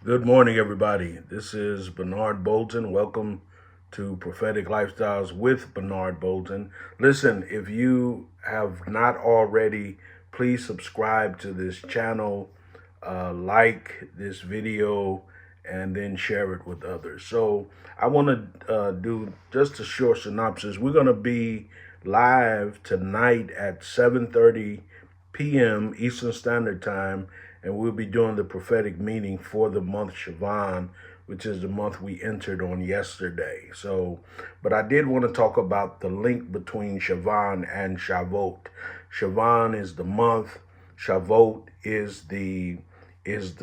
Good morning, everybody. This is Bernard Bolton. Welcome to Prophetic Lifestyles with Bernard Bolton. Listen, if you have not already, please subscribe to this channel, like this video, and then share it with others. So, I want to do just a short synopsis. We're going to be live tonight at 7:30 p.m. Eastern Standard Time, and we'll be doing the prophetic meeting for the month Sivan, which is the month we entered on yesterday. So, but I did want to talk about the link between Sivan and Shavuot. Sivan is the month, Shavuot is the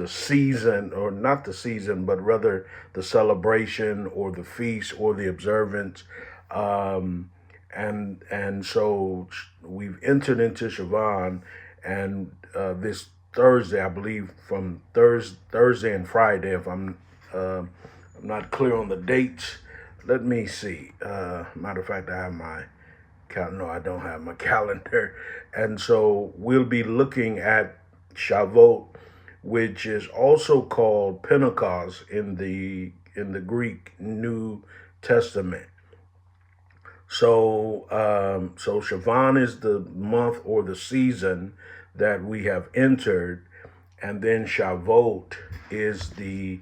season, or not the season, but rather the celebration or the feast or the observance. Um, and so we've entered into Sivan, and this Thursday, I believe, from Thursday and Friday, if I'm not clear on the dates. Let me see. Matter of fact, I have my no, I don't have my calendar, and so we'll be looking at Shavuot, which is also called Pentecost in the Greek New Testament. So Shavan is the month or the season that we have entered, and then Shavuot is the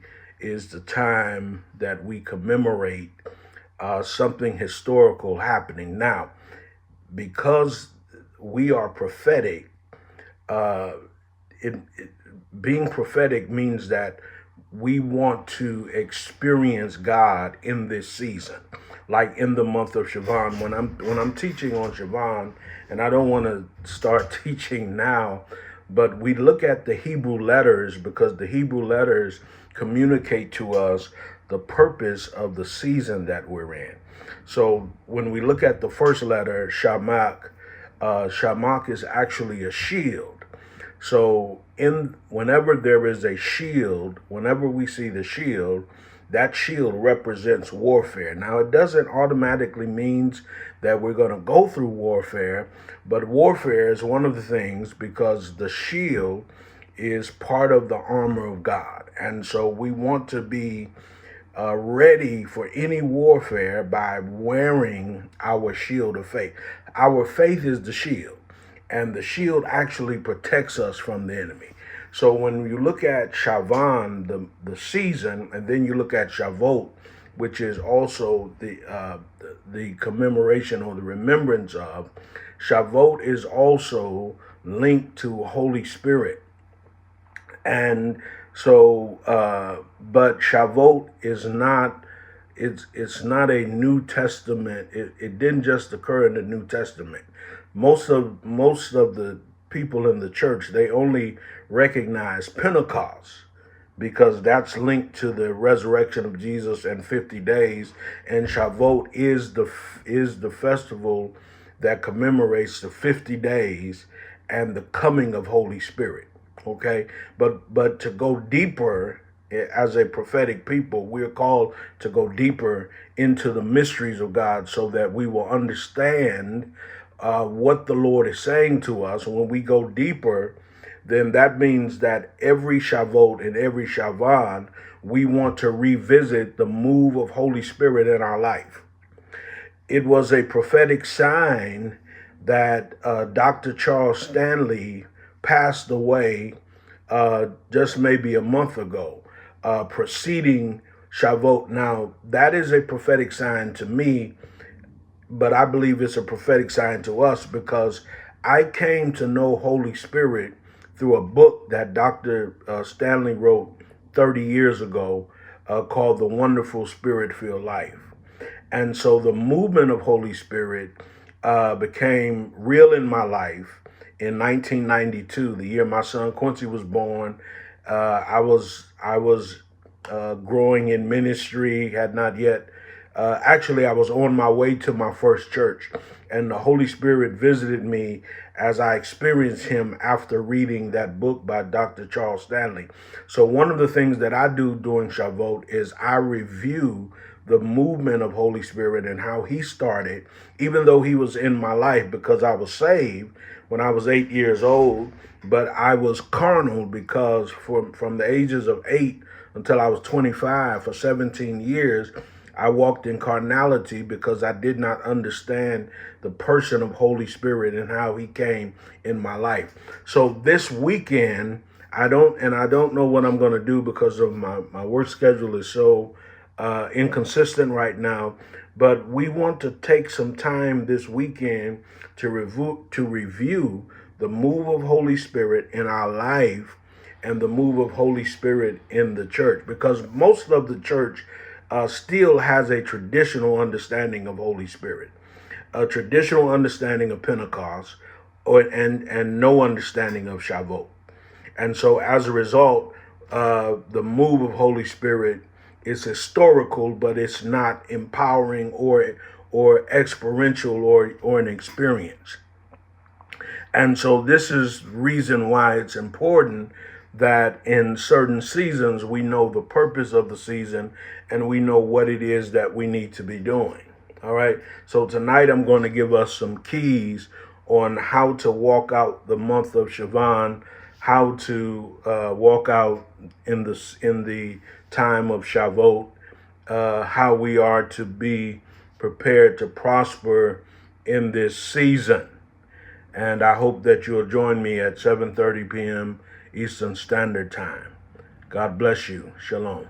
time that we commemorate something historical happening. Now, because we are prophetic, uh, it being prophetic means that we want to experience God in this season, like in the month of Sivan. When I'm teaching on Sivan, and I don't want to start teaching now, but we look at the Hebrew letters because the Hebrew letters communicate to us the purpose of the season that we're in. So when we look at the first letter, Shamak, Shamak is actually a shield. So in whenever there is a shield, whenever we see the shield, that shield represents warfare. Now it doesn't automatically means that we're going to go through warfare, but warfare is one of the things because the shield is part of the armor of God. And so we want to be ready for any warfare by wearing our shield of faith. Our faith is the shield, and the shield actually protects us from the enemy. So when you look at Shavan, the season, and then you look at Shavuot, which is also the commemoration or the remembrance of, Shavuot is also linked to Holy Spirit. And so, but Shavuot is not. It's not a New Testament. It didn't just occur in the New Testament. Most of the people in the church, they only recognize Pentecost because that's linked to the resurrection of Jesus and 50 days, and Shavuot is the festival that commemorates the 50 days and the coming of Holy Spirit. Okay, but to go deeper, as a prophetic people, we're called to go deeper into the mysteries of God so that we will understand what the Lord is saying to us. When we go deeper, then that means that every Shavuot and every Shavan, we want to revisit the move of Holy Spirit in our life. It was a prophetic sign that Dr. Charles Stanley passed away just maybe a month ago, preceding Shavuot. Now, that is a prophetic sign to me, but I believe it's a prophetic sign to us because I came to know Holy Spirit through a book that Dr. Stanley wrote 30 years ago called The Wonderful Spirit Filled Life. And so the movement of Holy Spirit became real in my life in 1992, the year my son Quincy was born. I was growing in ministry, had not yet. Actually, I was on my way to my first church, and the Holy Spirit visited me as I experienced Him after reading that book by Dr. Charles Stanley. So, one of the things that I do during Shavuot is I review the movement of Holy Spirit and how he started, even though he was in my life because I was saved when I was 8 years old, but I was carnal because from the ages of 8 until I was 25, for 17 years, I walked in carnality because I did not understand the person of Holy Spirit and how he came in my life. So this weekend, I don't know what I'm going to do because of my work schedule is so inconsistent right now. But we want to take some time this weekend to review the move of Holy Spirit in our life and the move of Holy Spirit in the church, because most of the church still has a traditional understanding of Holy Spirit, a traditional understanding of Pentecost, and no understanding of Shavuot. And so as a result, the move of Holy Spirit is historical, but it's not empowering or experiential or an experience. And so this is reason why it's important that in certain seasons we know the purpose of the season and we know what it is that we need to be doing. All right. So tonight I'm going to give us some keys on how to walk out the month of Sivan, how to walk out in the time of Shavuot, how we are to be prepared to prosper in this season. And I hope that you'll join me at 7:30 p.m. Eastern Standard Time. God bless you. Shalom.